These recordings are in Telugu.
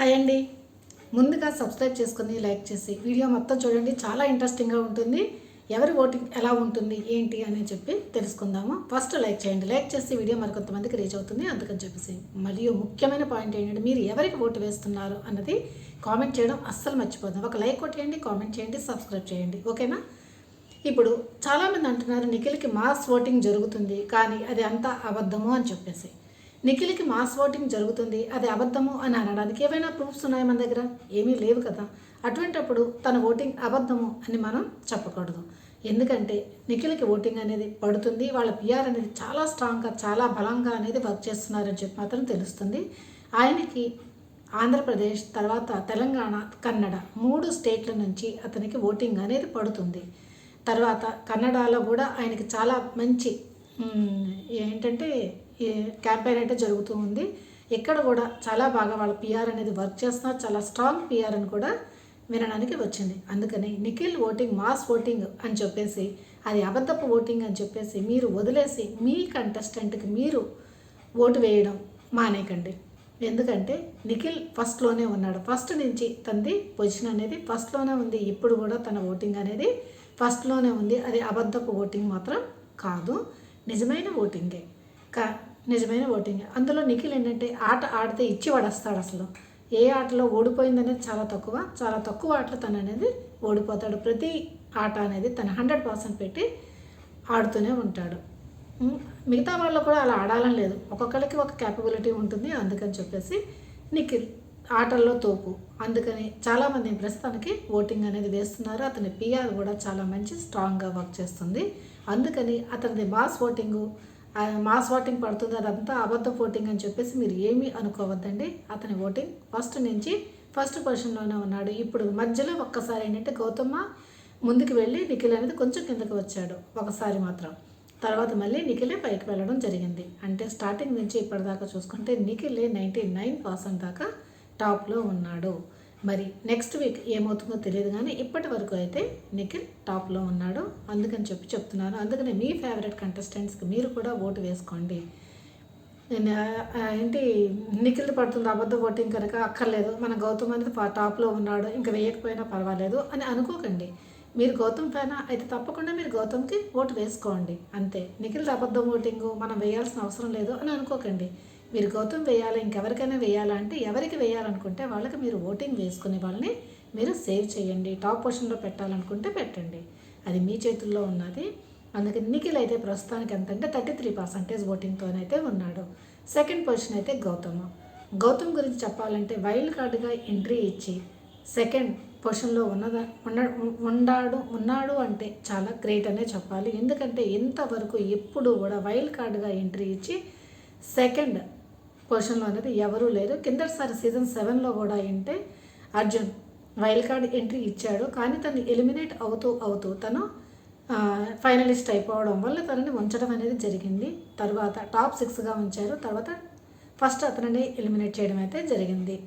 హాయ్ అండి. ముందుగా సబ్స్క్రైబ్ చేసుకుని లైక్ చేసి వీడియో మొత్తం చూడండి. చాలా ఇంట్రెస్టింగ్గా ఉంటుంది. ఎవరి ఓటింగ్ ఎలా ఉంటుంది ఏంటి అని చెప్పి తెలుసుకుందాము. ఫస్ట్ లైక్ చేయండి. లైక్ చేసి వీడియో మరికొంతమందికి రీచ్ అవుతుంది అందుకని చెప్పేసి. మరియు ముఖ్యమైన పాయింట్ ఏంటంటే మీరు ఎవరికి ఓటు వేస్తున్నారు అన్నది కామెంట్ చేయడం అస్సలు మర్చిపోతుంది. ఒక లైక్ కొట్టేయండి, కామెంట్ చేయండి, సబ్స్క్రైబ్ చేయండి, ఓకేనా? ఇప్పుడు చాలామంది అంటున్నారు నిఖిల్కి మాస్ ఓటింగ్ జరుగుతుంది కానీ అది అంతా అబద్ధము అని చెప్పేసి. నిఖిల్కి మాస్ ఓటింగ్ జరుగుతుంది అది అబద్ధము అని అనడానికి ఏవైనా ప్రూఫ్స్ ఉన్నాయా మన దగ్గర? ఏమీ లేవు కదా. అటువంటప్పుడు తన ఓటింగ్ అబద్ధము అని మనం చెప్పకూడదు. ఎందుకంటే నిఖిల్కి ఓటింగ్ అనేది పడుతుంది, వాళ్ళ పిఆర్ అనేది చాలా స్ట్రాంగ్గా చాలా బలంగా అనేది వర్క్ చేస్తున్నారని చెప్పి మాత్రం తెలుస్తుంది. ఆయనకి ఆంధ్రప్రదేశ్ తర్వాత తెలంగాణ, కన్నడ 3 స్టేట్ల నుంచి అతనికి ఓటింగ్ అనేది పడుతుంది. తర్వాత కన్నడలో కూడా ఆయనకి చాలా మంచి ఏంటంటే క్యాంపెయిన్ అయితే జరుగుతూ ఉంది. ఇక్కడ కూడా చాలా బాగా వాళ్ళ పిఆర్ అనేది వర్క్ చేస్తున్నారు, చాలా స్ట్రాంగ్ పిఆర్ అని కూడా వినడానికి వచ్చింది. అందుకని నిఖిల్ ఓటింగ్ మాస్ ఓటింగ్ అని చెప్పేసి అది అబద్ధపు ఓటింగ్ అని చెప్పేసి మీరు వదిలేసి మీ కంటెస్టెంట్కి మీరు ఓటు వేయడం మానేకండి. ఎందుకంటే నిఖిల్ ఫస్ట్లోనే ఉన్నాడు, ఫస్ట్ నుంచి తనది పొజిషన్ అనేది ఫస్ట్లోనే ఉంది. ఇప్పుడు కూడా తన ఓటింగ్ అనేది ఫస్ట్లోనే ఉంది. అది అబద్ధపు ఓటింగ్ మాత్రం కాదు, నిజమైన ఓటింగే. నిజమైన ఓటింగే. అందులో నిఖిల్ ఏంటంటే ఆట ఆడితే ఇచ్చి పడేస్తాడు. అసలు ఏ ఆటలో ఓడిపోయిందనేది చాలా తక్కువ ఆటలు తను అనేది ఓడిపోతాడు. ప్రతి ఆట అనేది తను 100% పెట్టి ఆడుతూనే ఉంటాడు. మిగతా వాళ్ళు కూడా అలా ఆడాలని లేదు, ఒక్కొక్కరికి ఒక క్యాపబిలిటీ ఉంటుంది. అందుకని చెప్పేసి నిఖిల్ ఆటల్లో తోపు. అందుకని చాలామంది ప్రస్తుతానికి ఓటింగ్ అనేది వేస్తున్నారు. అతని పిఆర్ కూడా చాలా మంచి స్ట్రాంగ్గా వర్క్ చేస్తుంది. అందుకని అతనిది మాస్ ఓటింగ్ పడుతుంది, అదంతా అబద్ధ ఓటింగ్ అని చెప్పేసి మీరు ఏమీ అనుకోవద్దండి. అతని ఓటింగ్ ఫస్ట్ నుంచి ఫస్ట్ పొజిషన్లోనే ఉన్నాడు. ఇప్పుడు మధ్యలో ఒక్కసారి ఏంటంటే గౌతమ్మ ముందుకు వెళ్ళి నిఖిల్ అనేది కొంచెం కిందకి వచ్చాడు ఒకసారి మాత్రం. తర్వాత మళ్ళీ నిఖిలే పైకి వెళ్ళడం జరిగింది. అంటే స్టార్టింగ్ నుంచి ఇప్పటిదాకా చూసుకుంటే నిఖిలే 99% దాకా టాప్లో ఉన్నాడు. మరి నెక్స్ట్ వీక్ ఏమవుతుందో తెలియదు కానీ ఇప్పటి వరకు అయితే నిఖిల్ టాప్లో ఉన్నాడు. అందుకని చెప్తున్నాను. అందుకని మీ ఫేవరెట్ కంటెస్టెంట్స్కి మీరు కూడా ఓటు వేసుకోండి. ఏంటి నిఖిల్ పడుతుంది అబద్ధ ఓటింగ్ కనుక అక్కర్లేదు, మన గౌతమ్ అనేది టాప్లో ఉన్నాడు ఇంకా వేయకపోయినా పర్వాలేదు అని అనుకోకండి. మీరు గౌతమ్ ఫ్యానా అయితే తప్పకుండా మీరు గౌతమ్కి ఓటు వేసుకోండి అంతే. నిఖిల్ అబద్ధం ఓటింగు మనం వేయాల్సిన అవసరం లేదు అని అనుకోకండి. మీరు గౌతమ్ వేయాలి, ఇంకెవరికైనా వేయాలా అంటే ఎవరికి వేయాలనుకుంటే వాళ్ళకి మీరు ఓటింగ్ వేసుకునే వాళ్ళని మీరు సేవ్ చేయండి. టాప్ పొజిషన్లో పెట్టాలనుకుంటే పెట్టండి, అది మీ చేతుల్లో ఉన్నది. అందుకని నిఖిల్ అయితే ప్రస్తుతానికి ఎంతంటే 33% ఓటింగ్తోనైతే ఉన్నాడు. సెకండ్ పొజిషన్ అయితే గౌతమ్ గురించి చెప్పాలంటే వైల్డ్ కార్డుగా ఎంట్రీ ఇచ్చి సెకండ్ పొజిషన్లో ఉన్నాడు అంటే చాలా గ్రేట్ అనే చెప్పాలి. ఎందుకంటే ఇంతవరకు ఎప్పుడు కూడా వైల్డ్ కార్డుగా ఎంట్రీ ఇచ్చి సెకండ్ పొజిషన్లో అనేది ఎవరూ లేరు. కిందటిసారి సీజన్ 7లో కూడా ఏంటే అర్జున్ వైల్డ్ కార్డ్ ఎంట్రీ ఇచ్చాడు, కానీ తను ఎలిమినేట్ అవుతూ తను ఫైనలిస్ట్ అయిపోవడం వల్ల తనని ఉంచడం అనేది జరిగింది. తర్వాత టాప్ 6గా ఉంచారు, తర్వాత ఫస్ట్ అతనిని ఎలిమినేట్ చేయడం అయితే జరిగింది.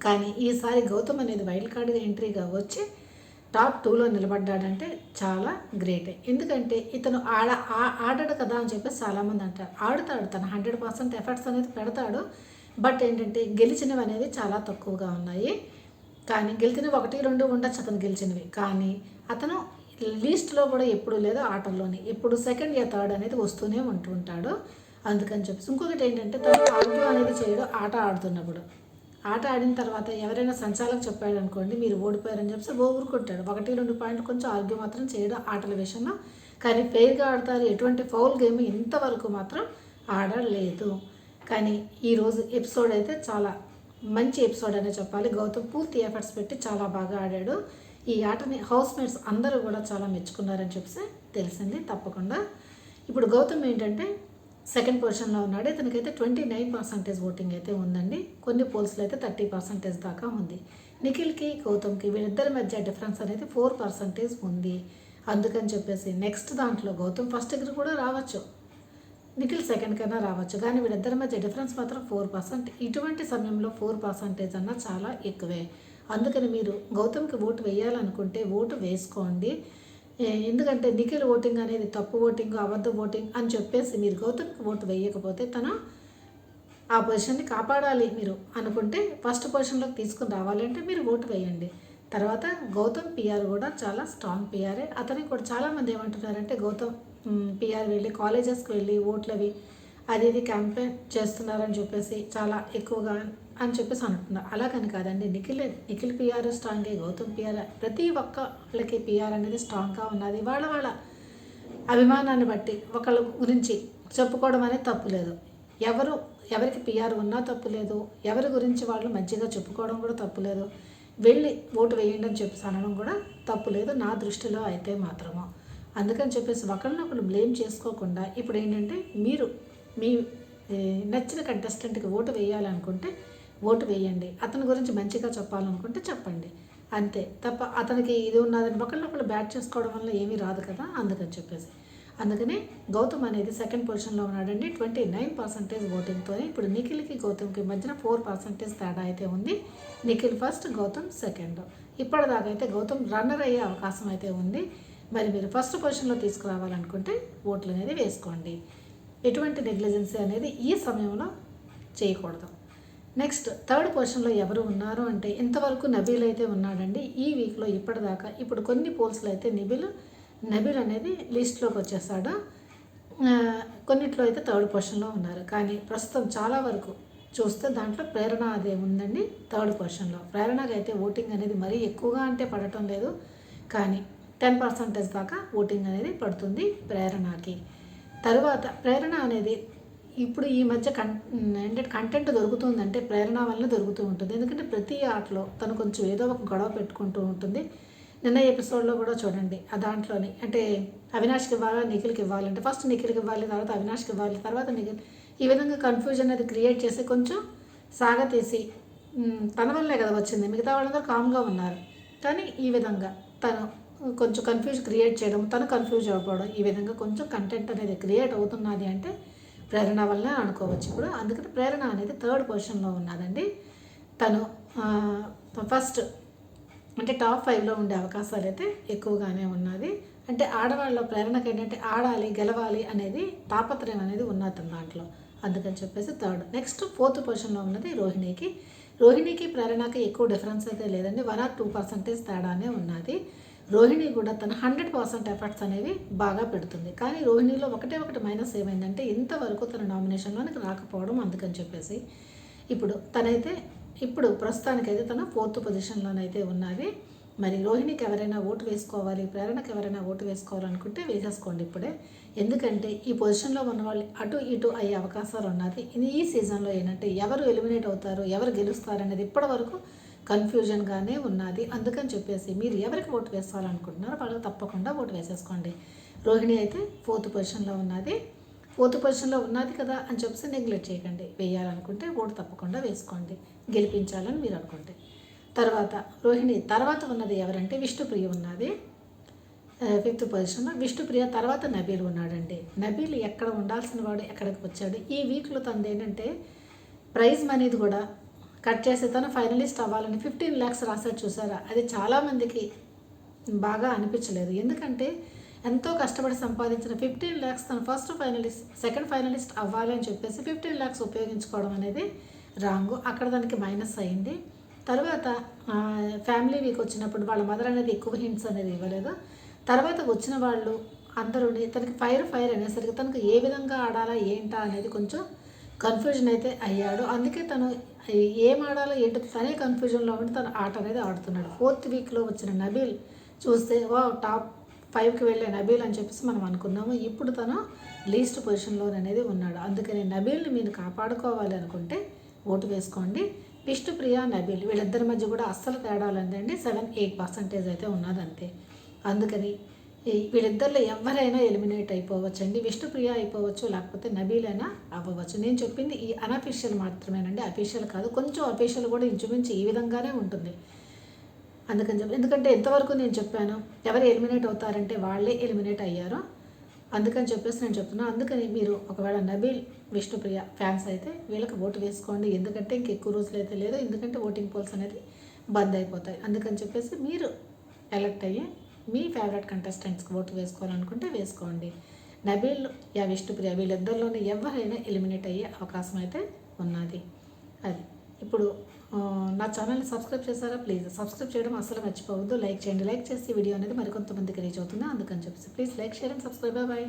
కానీ ఈసారి గౌతమ్ అనేది వైల్డ్ కార్డ్గా ఎంట్రీగా వచ్చి టాప్ 2లో నిలబడ్డాడంటే చాలా గ్రేటే. ఎందుకంటే ఇతను ఆడాడు కదా అని చెప్పేసి చాలామంది అంటారు. ఆడుతాడు, తన 100% ఎఫర్ట్స్ అనేది పెడతాడు. బట్ ఏంటంటే గెలిచినవి అనేది చాలా తక్కువగా ఉన్నాయి. కానీ గెలిచినవి 1-2 ఉండొచ్చు అతను గెలిచినవి, కానీ అతను లీస్ట్లో కూడా ఎప్పుడు లేదో ఆటల్లోని ఎప్పుడు సెకండ్ యా థర్డ్ అనేది వస్తూనే ఉంటుంటాడు. అందుకని చెప్పేసి ఇంకొకటి ఏంటంటే తను ఆర్గ్యూ అనేది చేయడం ఆడుతున్నప్పుడు. ఆట ఆడిన తర్వాత ఎవరైనా సంచాలకు చెప్పాడు అనుకోండి మీరు ఓడిపోయారని చెప్పేసి ఊరుకుంటాడు. 1-2 పాయింట్లు కొంచెం ఆర్గ్యూ మాత్రం చేయడం ఆటల విషయంలో, కానీ ఫెయిర్గా ఆడతారు. ఎటువంటి ఫౌల్ గేమ్ ఇంతవరకు మాత్రం ఆడలేదు. కానీ ఈరోజు ఎపిసోడ్ అయితే చాలా మంచి ఎపిసోడ్ అనే చెప్పాలి. గౌతమ్ పూర్తి ఎఫర్ట్స్ పెట్టి చాలా బాగా ఆడాడు. ఈ ఆటని హౌస్మేట్స్ అందరూ కూడా చాలా మెచ్చుకున్నారని చెప్పేసి తెలిసింది. తప్పకుండా ఇప్పుడు గౌతమ్ ఏంటంటే సెకండ్ పొజిషన్లో ఉన్నాడు. ఇతనికైతే 29% ఓటింగ్ అయితే ఉందండి. కొన్ని పోల్స్లో అయితే 30% దాకా ఉంది. నిఖిల్కి గౌతమ్కి వీళ్ళిద్దరి మధ్య డిఫరెన్స్ అనేది 4% ఉంది. అందుకని చెప్పేసి నెక్స్ట్ దాంట్లో గౌతమ్ ఫస్ట్కి కూడా రావచ్చు, నిఖిల్ సెకండ్ కన్నా రావచ్చు, కానీ వీళ్ళిద్దరి మధ్య డిఫరెన్స్ మాత్రం 4%. ఇటువంటి సమయంలో 4% అన్నా చాలా ఎక్కువే. అందుకని మీరు గౌతమ్కి ఓటు వేయాలనుకుంటే ఓటు వేసుకోండి. ఎందుకంటే నిఖిల్ ఓటింగ్ అనేది తప్పు ఓటింగ్ అబద్ధ ఓటింగ్ అని చెప్పేసి మీరు గౌతమ్కి ఓటు వేయకపోతే తను ఆ పొజిషన్ని కాపాడాలి మీరు అనుకుంటే ఫస్ట్ పొజిషన్లోకి తీసుకుని రావాలంటే మీరు ఓటు వేయండి. తర్వాత గౌతమ్ పిఆర్ కూడా చాలా స్ట్రాంగ్ పిఆరే. అతనికి కూడా చాలామంది ఏమంటున్నారంటే గౌతమ్ పిఆర్ వెళ్ళి కాలేజెస్కి వెళ్ళి ఓట్లవి అది ఇది క్యాంపెయిన్ చేస్తున్నారని చెప్పేసి చాలా ఎక్కువగా అని చెప్పేసి అంటున్నారు. అలాగని కాదండి, నిఖిల్ పిఆర్ స్ట్రాంగే, గౌతమ్ పిఆర్ ప్రతి ఒక్కళ్ళకి పిఆర్ అనేది స్ట్రాంగ్గా ఉన్నది. వాళ్ళ అభిమానాన్ని బట్టి ఒకళ్ళ గురించి చెప్పుకోవడం అనేది తప్పు లేదు. ఎవరికి పిఆర్ ఉన్నా తప్పు లేదు, ఎవరి గురించి వాళ్ళు మంచిగా చెప్పుకోవడం కూడా తప్పు లేదు. వెళ్ళి ఓటు వేయండి అని చెప్పేసి అనడం కూడా తప్పు లేదు నా దృష్టిలో అయితే మాత్రము. అందుకని చెప్పేసి ఒకరినొకరు బ్లేమ్ చేసుకోకుండా ఇప్పుడు ఏంటంటే మీరు మీ నచ్చిన కంటెస్టెంట్కి ఓటు వేయాలనుకుంటే ఓటు వేయండి, అతని గురించి మంచిగా చెప్పాలనుకుంటే చెప్పండి, అంతే తప్ప అతనికి ఇది ఉన్నదని ఒకళ్ళొకళ్ళు బ్యాట్ చేసుకోవడం వల్ల ఏమీ రాదు కదా. అందుకనే గౌతమ్ అనేది సెకండ్ పొజిషన్లో ఉన్నాడండి 29% ఓటింగ్తో. ఇప్పుడు నిఖిల్కి గౌతమ్కి మధ్యన 4% తేడా అయితే ఉంది. Nikhil first, Gautam second. ఇప్పటిదాకా అయితే గౌతమ్ రన్నర్ అయ్యే అవకాశం అయితే ఉంది. మరి మీరు ఫస్ట్ పొజిషన్లో తీసుకురావాలనుకుంటే ఓట్లు అనేది వేసుకోండి. ఎటువంటి నెగ్లిజెన్సీ అనేది ఈ సమయంలో చేయకూడదు. నెక్స్ట్ థర్డ్ పొజిషన్లో ఎవరు ఉన్నారు అంటే ఇంతవరకు నబీల్ అయితే ఉన్నాడండి ఈ వీక్లో ఇప్పటిదాకా. ఇప్పుడు కొన్ని పోల్స్లో అయితే నబీల్ అనేది లిస్ట్లోకి వచ్చేసాడు. కొన్నిట్లో అయితే థర్డ్ పొజిషన్లో ఉన్నారు. కానీ ప్రస్తుతం చాలా వరకు చూస్తే దాంట్లో ప్రేరణ అదే ఉందండి థర్డ్ పొజిషన్లో. ప్రేరణకి అయితే ఓటింగ్ అనేది మరీ ఎక్కువగా అంటే పడటం లేదు, కానీ 10% దాకా ఓటింగ్ అనేది పడుతుంది ప్రేరణకి. తరువాత ప్రేరణ అనేది ఇప్పుడు ఈ మధ్య కంటెంట్ దొరుకుతుందంటే ప్రేరణ వల్ల దొరుకుతూ ఉంటుంది. ఎందుకంటే ప్రతి ఆటలో తను కొంచెం ఏదో ఒక గొడవ పెట్టుకుంటూ ఉంటుంది. నిన్న ఎపిసోడ్లో కూడా చూడండి, ఆ దాంట్లోని అంటే అవినాష్కి ఇవ్వాలా నిఖిల్కి ఇవ్వాలంటే ఫస్ట్ నిఖిల్కి ఇవ్వాలి, తర్వాత అవినాష్కి ఇవ్వాలి, తర్వాత నిఖిల్, ఈ విధంగా కన్ఫ్యూజన్ అది క్రియేట్ చేసి కొంచెం సాగతీసి తన వల్లే కదా వచ్చింది, మిగతా వాళ్ళందరూ కామ్గా ఉన్నారు. కానీ ఈ విధంగా తను కొంచెం కన్ఫ్యూజ్ క్రియేట్ చేయడం, తను కన్ఫ్యూజ్ అవ్వడం, ఈ విధంగా కొంచెం కంటెంట్ అనేది క్రియేట్ అవుతున్నది అంటే ప్రేరణ వల్లనే అనుకోవచ్చు ఇప్పుడు. అందుకని ప్రేరణ అనేది థర్డ్ పొజిషన్లో ఉన్నదండి. తను ఫస్ట్ అంటే టాప్ 5లో ఉండే అవకాశాలు అయితే ఎక్కువగానే ఉన్నది. అంటే ఆడవాళ్ళ ప్రేరణకి ఏంటంటే ఆడాలి, గెలవాలి అనేది తాపత్రయం అనేది ఉన్నది దాంట్లో. అందుకని చెప్పేసి థర్డ్. నెక్స్ట్ ఫోర్త్ పొజిషన్లో ఉన్నది రోహిణికి ప్రేరణకి ఎక్కువ డిఫరెన్స్ అయితే లేదండి, 1 or 2% తేడానే ఉన్నది. రోహిణి కూడా తన 100% ఎఫర్ట్స్ అనేవి బాగా పెడుతుంది. కానీ రోహిణిలో ఒకటి మైనస్ ఏమైందంటే ఇంతవరకు తన నామినేషన్లోనికి రాకపోవడం. అందుకని చెప్పేసి ఇప్పుడు ప్రస్తుతానికైతే తన 4th పొజిషన్లోనైతే ఉన్నది. మరి రోహిణికి ఎవరైనా ఓటు వేసుకోవాలి, ప్రేరణకి ఎవరైనా ఓటు వేసుకోవాలనుకుంటే వేసేసుకోండి ఇప్పుడే. ఎందుకంటే ఈ పొజిషన్లో ఉన్న వాళ్ళు అటు ఇటు అయ్యే అవకాశాలు ఉన్నది. ఈ సీజన్లో ఏంటంటే ఎవరు ఎలిమినేట్ అవుతారు, ఎవరు గెలుస్తారు అనేది ఇప్పటి వరకు కన్ఫ్యూజన్గానే ఉన్నది. అందుకని చెప్పేసి మీరు ఎవరికి ఓటు వేసుకోవాలనుకుంటున్నారో వాళ్ళు తప్పకుండా ఓటు వేసేసుకోండి. రోహిణి అయితే 4th పొజిషన్లో ఉన్నది. 4th పొజిషన్లో ఉన్నది కదా అని చెప్పేసి నెగ్లెక్ట్ చేయకండి. వేయాలనుకుంటే ఓటు తప్పకుండా వేసుకోండి, గెలిపించాలని మీరు అనుకుంటే. తర్వాత రోహిణి తర్వాత ఉన్నది ఎవరంటే విష్ణుప్రియ ఉన్నది 5th పొజిషన్లో. విష్ణుప్రియ తర్వాత నబీల్ ఉన్నాడండి. నబీల్ ఎక్కడ ఉండాల్సిన వాడు ఎక్కడికి వచ్చాడు. ఈ వీక్లో తనది ఏంటంటే ప్రైజ్ మనీది కూడా కట్ చేసి తను ఫైనలిస్ట్ అవ్వాలని 15 lakhs రాశాడు చూసారా. అది చాలామందికి బాగా అనిపించలేదు. ఎందుకంటే ఎంతో కష్టపడి సంపాదించిన 15 lakhs తను సెకండ్ ఫైనలిస్ట్ అవ్వాలి అని చెప్పేసి 15 lakhs ఉపయోగించుకోవడం అనేది రాంగ్. అక్కడ దానికి మైనస్ అయింది. తర్వాత ఫ్యామిలీ వీక్ వచ్చినప్పుడు వాళ్ళ మదర్ అనేది ఎక్కువ హింట్స్ అనేది ఇవ్వలేదు. తర్వాత వచ్చిన వాళ్ళు అందరూ తనకి ఫైర్ అనేసరికి తనకు ఏ విధంగా ఆడాలా ఏంటా అనేది కొంచెం కన్ఫ్యూజన్ అయితే అయ్యాడు. అందుకే తను ఏం ఆడాలో ఏంటో తనే కన్ఫ్యూజన్లో ఉండి తను ఆట అనేది ఆడుతున్నాడు. 4th వీక్లో వచ్చిన నబీల్ చూస్తే టాప్ 5కి వెళ్ళే నబీల్ అని చెప్పేసి మనం అనుకున్నాము. ఇప్పుడు తను లీస్ట్ పొజిషన్లో అనేది ఉన్నాడు. అందుకని నబీల్ని మీరు కాపాడుకోవాలి అనుకుంటే ఓటు వేసుకోండి. విష్ణుప్రియ నబీల్ వీళ్ళిద్దరి మధ్య కూడా అస్సలు తేడా లేదండి, 7-8% అయితే ఉన్నది అంతే. అందుకని వీళ్ళిద్దరిలో ఎవరైనా ఎలిమినేట్ అయిపోవచ్చు అండి. విష్ణుప్రియ అయిపోవచ్చు, లేకపోతే నబీల్ అయినా అవ్వవచ్చు. నేను చెప్పింది ఈ అనఫీషియల్ మాత్రమేనండి, అఫీషియల్ కాదు. కొంచెం అఫీషియల్ కూడా ఇంచుమించు ఈ విధంగానే ఉంటుంది. ఎందుకంటే ఎంతవరకు నేను చెప్పాను ఎవరు ఎలిమినేట్ అవుతారంటే వాళ్ళే ఎలిమినేట్ అయ్యారు. అందుకని చెప్పేసి నేను చెప్తున్నాను. అందుకని మీరు ఒకవేళ నబీల్ విష్ణుప్రియ ఫ్యాన్స్ అయితే వీళ్ళకి ఓటు వేసుకోండి. ఎందుకంటే ఇంకెక్కువ రోజులు అయితే లేదు, ఎందుకంటే ఓటింగ్ పోల్స్ అనేది బంద్ అయిపోతాయి. అందుకని చెప్పేసి మీరు ఎలక్ట్ అయ్యి మీ ఫేవరెట్ కంటెస్టెంట్స్కి ఓటు వేసుకోవాలనుకుంటే వేసుకోండి. నబీల్ విష్ణుప్రియ వీళ్ళిద్దరిలోనే ఎవరైనా ఎలిమినేట్ అయ్యే అవకాశం అయితే ఉన్నది. అది ఇప్పుడు నా ఛానల్ని సబ్స్క్రైబ్ చేశారా? ప్లీజ్ సబ్స్క్రైబ్ చేయడం అస్సలు మర్చిపోవద్దు. లైక్ చేయండి. లైక్ చేసి వీడియో అనేది మరికొంతమందికి రీచ్ అవుతుంది, అందుకని చెప్పేసి please like, share and subscribe. Bye.